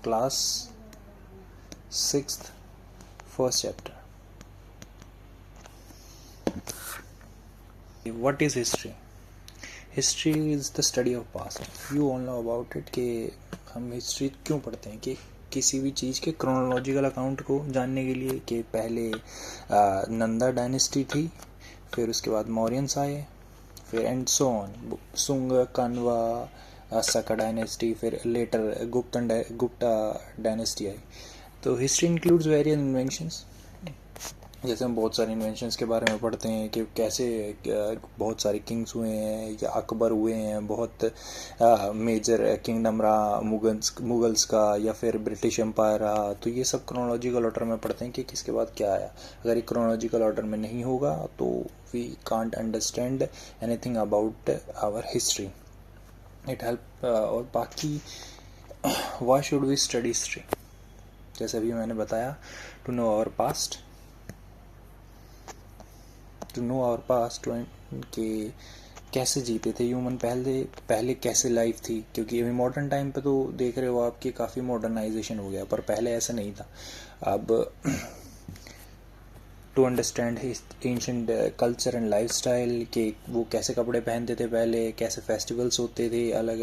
Class 6th, first chapter. What is history? History is the study of past. You all know about it कि हम history क्यों पढ़ते हैं, कि किसी भी चीज़ के क्रोनोलॉजिकल अकाउंट को जानने के लिए, कि पहले नंदा डायनेस्टी थी, फिर उसके बाद मौर्यंस आए, फिर एंड सो ऑन, सुंग, कन्वा, सका डायनेस्टी, फिर लेटर गुप्ता डायनेस्टी आई. तो हिस्ट्री इंक्लूड्स वेरियस इन्वेंशंस. जैसे हम बहुत सारे इन्वेंशंस के बारे में पढ़ते हैं कि कैसे बहुत सारे किंग्स हुए हैं, या अकबर हुए हैं, बहुत मेजर किंगडम रहा मुगल्स का, या फिर ब्रिटिश एम्पायर रहा. तो ये सब क्रोनोलॉजिकल ऑर्डर में पढ़ते हैं कि किसके बाद क्या आया. अगर ये क्रोनोलॉजिकल ऑर्डर में नहीं होगा तो we can't understand anything about our history. It help. और बाकी why should we study history? जैसे अभी मैंने बताया, to know our past, to know our past कि कैसे जीते थे ह्यूमन, पहले कैसे लाइफ थी. क्योंकि अभी मॉडर्न टाइम पे तो देख रहे हो आप कि काफ़ी मॉडर्नाइजेशन हो गया, पर पहले ऐसा नहीं था. अब to understand ancient culture and lifestyle, कि वो कैसे कपड़े पहनते थे पहले, कैसे फेस्टिवल्स होते थे, अलग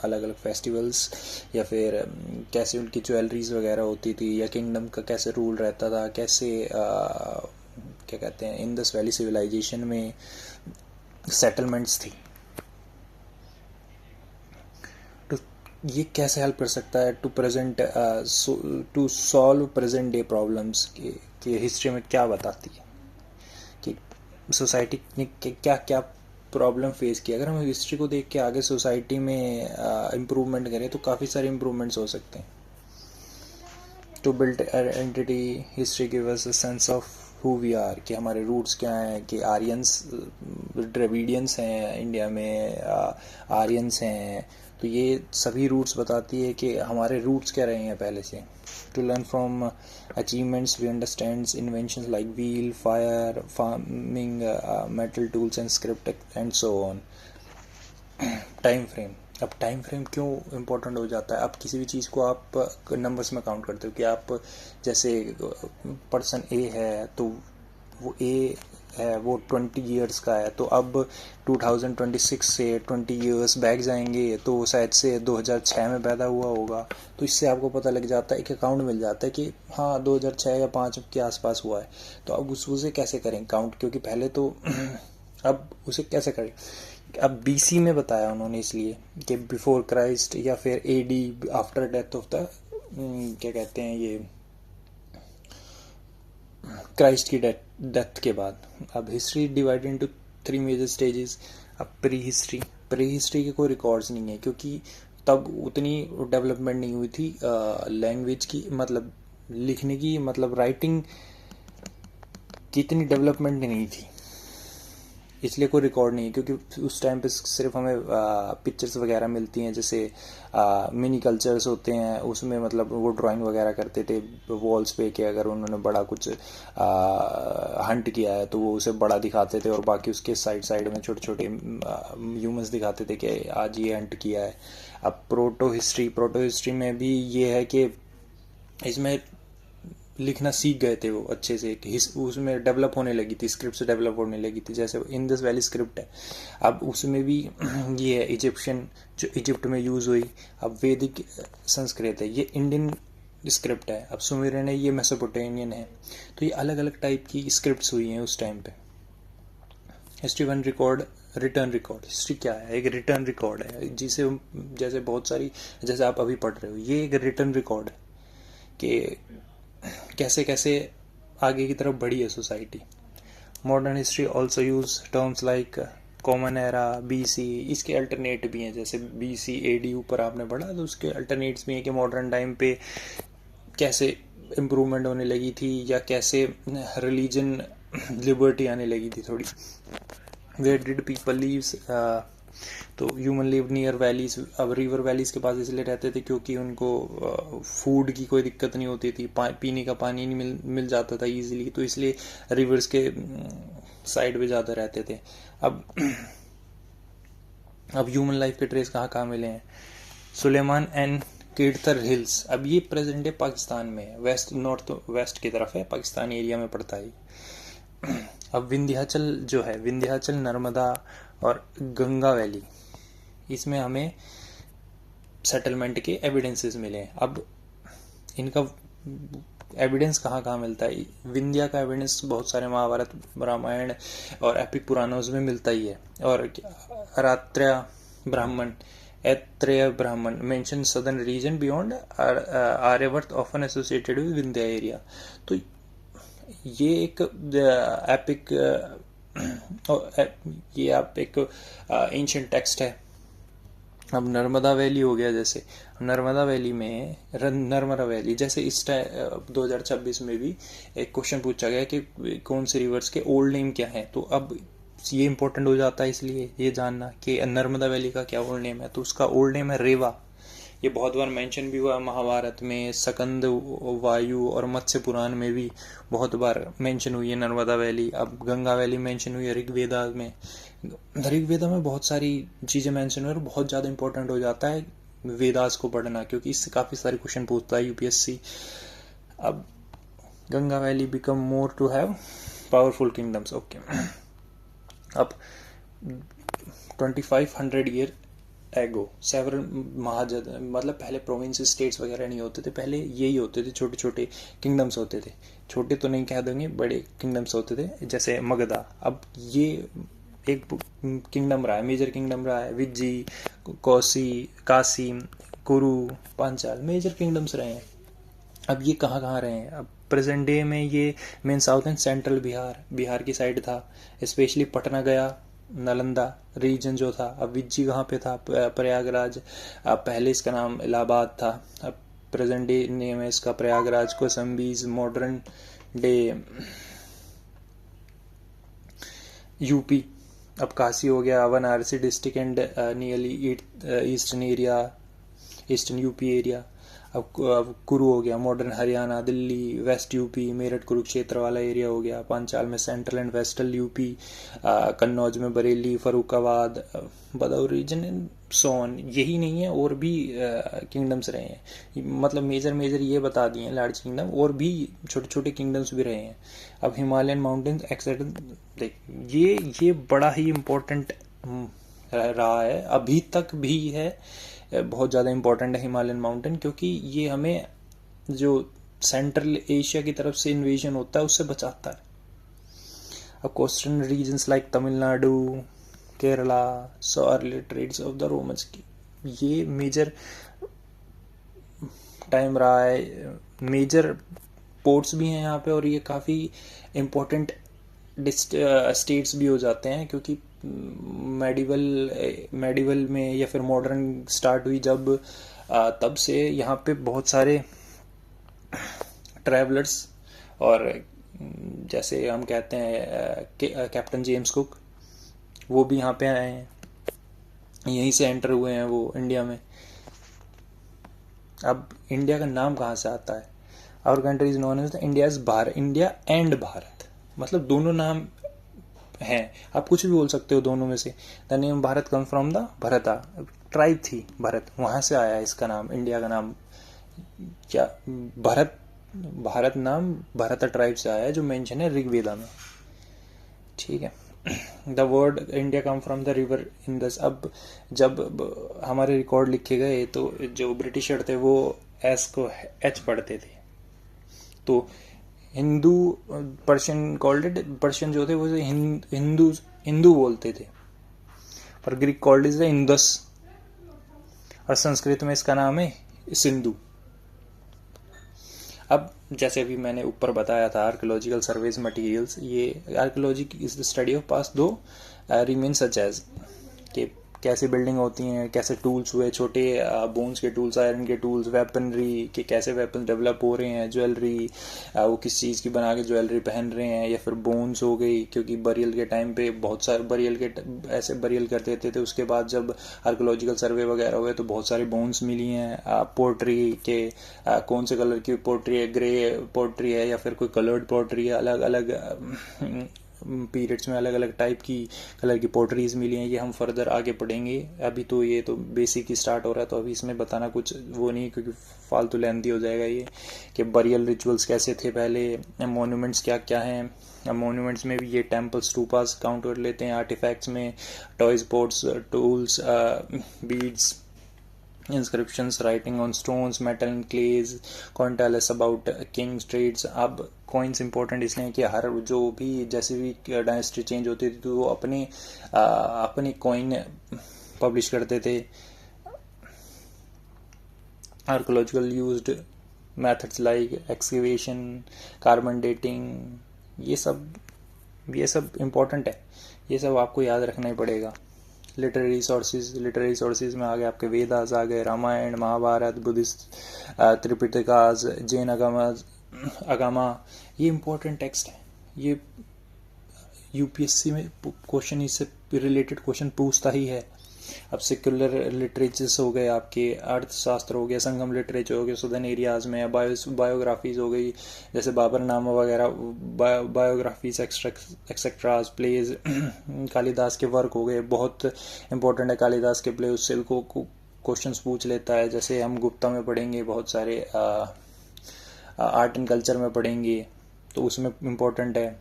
अलग फेस्टिवल्स, या फिर कैसे उनकी ज्वेलरीज वगैरह होती थी, या किंगडम का कैसे रूल रहता था, कैसे क्या कहते हैं, इंडस वैली सिविलाइजेशन में सेटलमेंट्स थी. तो ये कैसे हेल्प कर सकता है to solve present day problems, कि हिस्ट्री में क्या बताती है कि सोसाइटी ने क्या क्या प्रॉब्लम फेस किया. अगर हम हिस्ट्री को देख के आगे सोसाइटी में इम्प्रूवमेंट करें तो काफ़ी सारे इम्प्रूवमेंट्स हो सकते हैं. To build identity, history give us a sense of who we are, कि हमारे रूट्स क्या हैं, कि आर्यंस, द्रविडियंस हैं इंडिया में, आर्यंस हैं. तो ये सभी रूट्स बताती है कि हमारे रूट्स क्या रहे हैं पहले से. To learn from achievements, we understand inventions like wheel, fire, farming, metal tools and script and so on. Time frame. अब टाइम फ्रेम क्यों इम्पोर्टेंट हो जाता है? अब किसी भी चीज़ को आप नंबर्स में काउंट करते हो, कि आप जैसे पर्सन ए है, तो वो ए है, वो 20 ईयर्स का है, तो अब 2026 से 20 ईयर्स बैक जाएंगे तो शायद से 2006 में पैदा हुआ होगा. तो इससे आपको पता लग जाता है, एक अकाउंट मिल जाता है कि हाँ 2006 या 5 के आसपास हुआ है. तो अब उसे कैसे करें काउंट, क्योंकि पहले तो अब उसे कैसे करें. अब बीसी में बताया उन्होंने, इसलिए कि बिफोर क्राइस्ट, या फिर AD, after death of the क्या कहते हैं ये, क्राइस्ट की डेथ के बाद. अब history divided into 3 major stages. अब प्री हिस्ट्री के कोई रिकॉर्ड्स नहीं है, क्योंकि तब उतनी डेवलपमेंट नहीं हुई थी लैंग्वेज की, मतलब लिखने की, मतलब राइटिंग की इतनी डेवलपमेंट नहीं थी, इसलिए कोई रिकॉर्ड नहीं है. क्योंकि उस टाइम पे सिर्फ हमें पिक्चर्स वगैरह मिलती हैं, जैसे मिनी कल्चर्स होते हैं, उसमें मतलब वो ड्राइंग वगैरह करते थे वॉल्स पे, कि अगर उन्होंने बड़ा कुछ हंट किया है तो वो उसे बड़ा दिखाते थे, और बाकी उसके साइड में छोटे छोटे ह्यूमंस दिखाते थे कि आज ये हंट किया है. अब प्रोटो हिस्ट्री में भी ये है कि इसमें लिखना सीख गए थे वो अच्छे से, उसमें डेवलप होने लगी थी, स्क्रिप्ट डेवलप होने लगी थी. जैसे इंडस वैली स्क्रिप्ट है, अब उसमें भी ये है इजिप्शियन, जो इजिप्ट में यूज़ हुई. अब वैदिक संस्कृत है, ये इंडियन स्क्रिप्ट है. अब सुमेरियन है, ये मेसोपोटामियन है. तो ये अलग अलग टाइप की स्क्रिप्ट्स हुई हैं उस टाइम पे. History one record, return record. History क्या है? एक रिटर्न रिकॉर्ड है, जिसे जैसे बहुत सारी, जैसे आप अभी पढ़ रहे हो, ये एक रिटर्न रिकॉर्ड है कि कैसे कैसे आगे की तरफ बढ़ी है society. Modern history also use terms like common era, BC. इसके अल्टरनेट भी हैं, जैसे बीसी एडी ऊपर आपने पढ़ा, तो उसके अल्टरनेट्स भी हैं कि मॉडर्न टाइम पे कैसे इम्प्रूवमेंट होने लगी थी, या कैसे रिलीजन लिबर्टी आने लगी थी थोड़ी. वेयर डिड पीपल लीव्स, तो ह्यूमन लिव नियर वैलीज. अब रिवर वैलीज के पास इसलिए रहते थे क्योंकि उनको फूड की कोई दिक्कत नहीं होती थी, पीने का पानी नहीं मिल जाता था ईजिली, तो इसलिए रिवर्स के साइड पे ज़्यादा रहते थे. अब ह्यूमन लाइफ के ट्रेस कहाँ कहाँ मिले हैं? सुलेमान एन केडथर हिल्स, अब ये प्रेजेंट डे पाकिस्तान में है, वेस्ट नॉर्थ वेस्ट की तरफ है, पाकिस्तानी एरिया में पड़ता है। अब विंध्याचल जो है, विंध्याचल, नर्मदा और गंगा वैली, इसमें हमें सेटलमेंट के एविडेंसेस मिले हैं। अब इनका एविडेंस कहाँ कहाँ मिलता है? विंध्या का एविडेंस बहुत सारे महाभारत, रामायण और एपिक पुराणों में मिलता ही है। और रात्र्य Brahmana, Aitareya Brahmana mention southern region beyond Aryavarta often associated with Vindhya area. तो ये एक एपिक ये आप एक एंशिएंट टेक्स्ट है। अब नर्मदा वैली हो गया, जैसे नर्मदा वैली में, नर्मदा वैली जैसे इस 2026 में भी एक क्वेश्चन पूछा गया कि कौन से रिवर्स के ओल्ड नेम क्या है। तो अब ये इंपॉर्टेंट हो जाता है इसलिए ये जानना कि नर्मदा वैली का क्या ओल्ड नेम है। तो उसका ओल्ड नेम है रेवा। ये बहुत बार मेंशन भी हुआ महाभारत में, सकंद वायु और मत्स्य पुराण में भी बहुत बार मेंशन हुई है नर्मदा वैली। अब गंगा वैली मेंशन हुई है ऋग्वेदा में। ऋग्वेदा में बहुत सारी चीजें मेंशन हुई और बहुत ज्यादा इंपॉर्टेंट हो जाता है वेदास को पढ़ना, क्योंकि इससे काफी सारे क्वेश्चन पूछता है यूपीएससी। अब Ganga valley become more to have powerful kingdoms. Okay, अब 2500 ईयर एगो सेवरल मतलब पहले प्रोविंस स्टेट्स वगैरह नहीं होते थे, पहले यही होते थे, छोटे छोटे किंगडम्स होते थे। छोटे तो नहीं कह देंगे, बड़े किंगडम्स होते थे, जैसे मगधा। अब ये एक किंगडम रहा है, मेजर किंगडम रहा है। विज्जी, कौसी, काशी, कुरु, पांचाल मेजर किंगडम्स रहे हैं। अब ये कहाँ कहाँ रहे हैं? अब प्रेजेंट डे में ये main south and central Bihar की साइड था, स्पेशली पटना गया, नालंदा रीजन जो था। अब विज्जी कहाँ पे था? प्रयागराज। अब पहले इसका नाम इलाहाबाद था, अब प्रेजेंट डे नेम है इसका प्रयागराज। कोसंबीज मॉडर्न डे यूपी। अब काशी हो गया, Varanasi district and nearly eastern UP area. अब कुरु हो गया, modern Haryana, Delhi, west UP, Meerut Kurukshetra वाला एरिया हो गया। पांचाल में central and western UP, Kannauj में बरेली, फरुखाबाद, बदौर रीजन एंड सोन। यही नहीं है, और भी किंगडम्स रहे हैं। मतलब मेजर ये बता दिए हैं लार्ज किंगडम, और भी छोटे छोटे किंगडम्स भी रहे हैं। अब हिमालयन माउंटेन्स एक्सेट्रा, देख ये बड़ा ही इम्पोर्टेंट रहा है, अभी तक भी है, बहुत ज़्यादा इंपॉर्टेंट है हिमालयन माउंटेन, क्योंकि ये हमें जो सेंट्रल एशिया की तरफ से इन्वेजन होता है उससे बचाता है। अब coastal regions like Tamil Nadu, Kerala saw early trades of the Romans की, ये मेजर टाइम रहा है। मेजर पोर्ट्स भी हैं यहाँ पे, और ये काफ़ी इम्पोर्टेंट स्टेट्स भी हो जाते हैं, क्योंकि मेडिवल में या फिर मॉडर्न स्टार्ट हुई जब, तब से यहाँ पे बहुत सारे ट्रैवलर्स, और जैसे हम कहते हैं कैप्टन जेम्स कुक, वो भी यहाँ पे आए हैं, यहीं से एंटर हुए हैं वो इंडिया में। अब इंडिया का नाम कहाँ से आता है? Our country is known as India and Bharat, मतलब दोनों नाम हैं, आप कुछ भी बोल सकते हो दोनों में से। The name Bharat come from the भरता, ट्राइब थी भरत, वहां से आया इसका नाम, इंडिया का नाम। क्या भारत नाम भरता ट्राइब से आया है, जो मेंशन है ऋग्वेदा में, ठीक है। The word India come from the river Indus. अब जब हमारे रिकॉर्ड लिखे गए तो जो ब्रिटिशर थे वो एस को एच पढ़ते थे, तो Hindu Persian called it, Persian जो थे वो हिंदू बोलते थे, पर Greek called is the Indus, और संस्कृत में इसका नाम है सिंधु। अब जैसे अभी मैंने ऊपर बताया था आर्कियोलॉजिकल सर्वेज मटेरियल्स, ये archaeology is the study of past दो रिमेन सच एज कि कैसे बिल्डिंग होती हैं, कैसे टूल्स हुए, छोटे बोन्स के टूल्स, आयरन के टूल्स, वेपनरी के कैसे वेपन डेवलप हो रहे हैं, ज्वेलरी वो किस चीज़ की बना के ज्वेलरी पहन रहे हैं, या फिर बोन्स हो गई, क्योंकि बरियल के टाइम पे बहुत सारे ऐसे बरियल कर देते थे। उसके बाद जब आर्कियोलॉजिकल सर्वे वगैरह हुए तो बहुत सारी बोन्स मिली हैं। पोट्री के कौन से कलर की पोट्री है, ग्रे पोट्री है या फिर कोई कलर्ड पोट्री है, अलग अलग पीरियड्स में अलग अलग टाइप की कलर की पोटरीज मिली हैं, ये हम फर्दर आगे पढ़ेंगे। अभी तो ये तो बेसिक ही स्टार्ट हो रहा है, तो अभी इसमें बताना कुछ वो नहीं, क्योंकि फालतू लेंथी हो जाएगा ये, कि बरियल रिचुअल्स कैसे थे पहले, मोन्यूमेंट्स क्या क्या हैं। मोन्यूमेंट्स में भी ये टेम्पल्स टूपास काउंट कर लेते हैं, आर्टिफैक्ट्स में toys ports tools beads inscriptions writing on stones metal and clays कौन tell us about kings trades। अब coins important इसलिए कि हर जो भी जैसे भी डायनेस्टी चेंज होती थी तो वो अपनी coin पब्लिश करते थे। archaeological used methods like excavation carbon dating, ये सब important है, ये सब आपको याद रखना ही पड़ेगा। लिटरेरी सोर्सेज में आ गए आपके वेदास, आ गए रामायण महाभारत, बुद्धिस्ट त्रिपिटकास, जैन अगामा, ये इम्पोर्टेंट टेक्स्ट है। ये यूपीएससी में क्वेश्चन इससे रिलेटेड क्वेश्चन पूछता ही है। अब सेक्युलर लिटरेचर्स हो गए आपके, अर्थशास्त्र हो गया, संगम लिटरेचर हो गया सदर्न एरियाज में, बायोग्राफीज हो गई जैसे बाबरनामा वगैरह, बायोग्राफीज एक्सेट्राज, प्लेज, कालिदास के वर्क हो गए, बहुत इंपॉर्टेंट है कालिदास के प्ले, उससे को क्वेश्चंस पूछ लेता है। जैसे हम गुप्ता में पढ़ेंगे, बहुत सारे आर्ट एंड कल्चर में पढ़ेंगे, तो उसमें इम्पोर्टेंट है।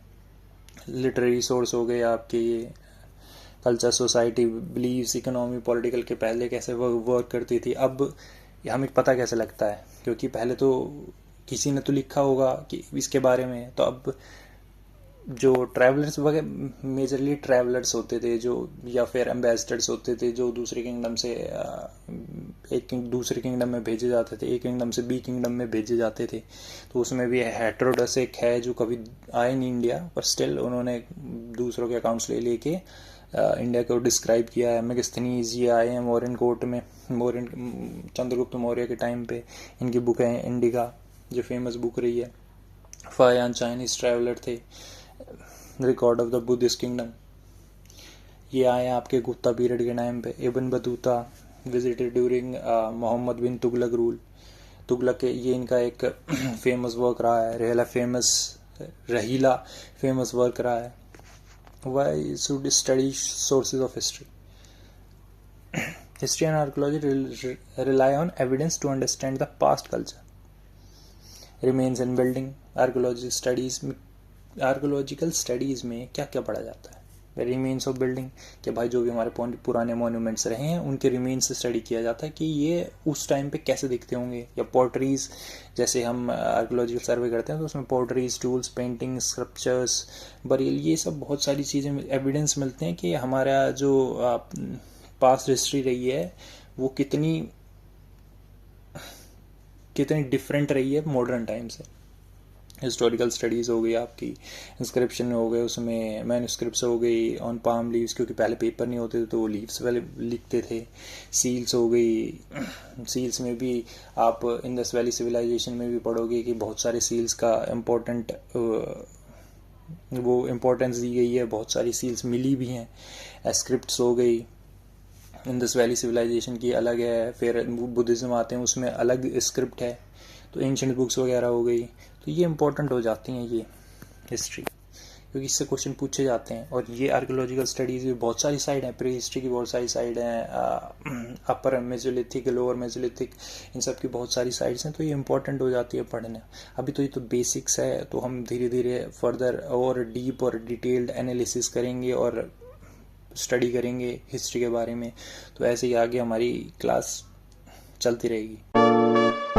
लिटरेरी सोर्स हो गए आपके ये culture, society, beliefs, economy, political के पहले कैसे वर्क करती थी, अब हमें पता कैसे लगता है, क्योंकि पहले तो किसी ने तो लिखा होगा कि इसके बारे में। तो अब जो ट्रैवलर्स वगैरह, मेजरली ट्रैवलर्स होते थे जो, या फिर एम्बेसडर्स होते थे जो दूसरे किंगडम से दूसरे किंगडम में भेजे जाते थे, एक किंगडम से बी किंगडम में भेजे जाते थे, तो उसमें भी हेटेरोडस एक है जो कभी आए नहीं इंडिया, पर स्टिल उन्होंने दूसरों के अकाउंट्स ले लेके इंडिया को डिस्क्राइब किया है। मेगस्थनीज ये आए हैं मौर्यन कोर्ट में, चंद्रगुप्त मौर्य के टाइम पे, इनकी बुक है इंडिका जो फेमस बुक रही है। फायान चाइनीज ट्रैवलर थे, record of the Buddhist kingdom, ये आए आपके गुप्ता पीरियड के टाइम पे। Ibn Battuta visited during Muhammad bin Tughlaq rule, Tughlaq के, ये इनका एक फेमस वर्क रहा है। रहीला फेमस वर्क रहा है। Why should we study sources of history? History and archaeology rely on evidence to understand the past culture. Remains in building. Archaeological studies में क्या क्या पढ़ा जाता है? रिमेन्स ऑफ बिल्डिंग, कि भाई जो भी हमारे पुराने मॉन्यूमेंट्स रहे हैं उनके रिमेन्स से स्टडी किया जाता है कि ये उस टाइम पे कैसे दिखते होंगे। या पोर्ट्रीज, जैसे हम आर्कियोलॉजिकल सर्वे करते हैं तो उसमें पोर्ट्रीज, टूल्स, पेंटिंग, स्कल्पचर्स, बरियल, ये सब बहुत सारी चीज़ें एविडेंस मिलते हैं कि हमारा जो पास्ट हिस्ट्री रही है वो कितनी डिफरेंट रही है मॉडर्न टाइम से। हिस्टोरिकल स्टडीज़ हो गई आपकी, इंस्क्रिप्शन हो गए, उसमें मैन्युस्क्रिप्ट्स हो गई ऑन पाम लीव्स, क्योंकि पहले पेपर नहीं होते थे तो वो लीव्स वाले लिखते थे। सील्स हो गई, सील्स में भी आप इंडस वैली सिविलाइजेशन में भी पढ़ोगे कि बहुत सारे सील्स का इम्पोर्टेंस दी गई है, बहुत सारी सील्स मिली भी हैं। स्क्रिप्ट्स हो गई, इंडस वैली सिविलाइजेशन की अलग है, फिर बुद्धिज़्म आते हैं उसमें अलग स्क्रिप्ट है, तो एंशिएंट बुक्स वगैरह हो गई। तो ये इंपॉर्टेंट हो जाती हैं ये हिस्ट्री, क्योंकि इससे क्वेश्चन पूछे जाते हैं। और ये आर्कियोलॉजिकल स्टडीज़ भी बहुत सारी साइड हैं, प्री हिस्ट्री की बहुत सारी साइड हैं, अपर मेसोलिथिक, लोअर मेसोलिथिक, इन सब की बहुत सारी साइड्स हैं, तो ये इंपॉर्टेंट हो जाती है पढ़ने। अभी तो ये तो बेसिक्स है, तो हम धीरे धीरे फर्दर और डीप और डिटेल्ड एनालिसिस करेंगे और स्टडी करेंगे हिस्ट्री के बारे में। तो ऐसे ही आगे हमारी क्लास चलती रहेगी।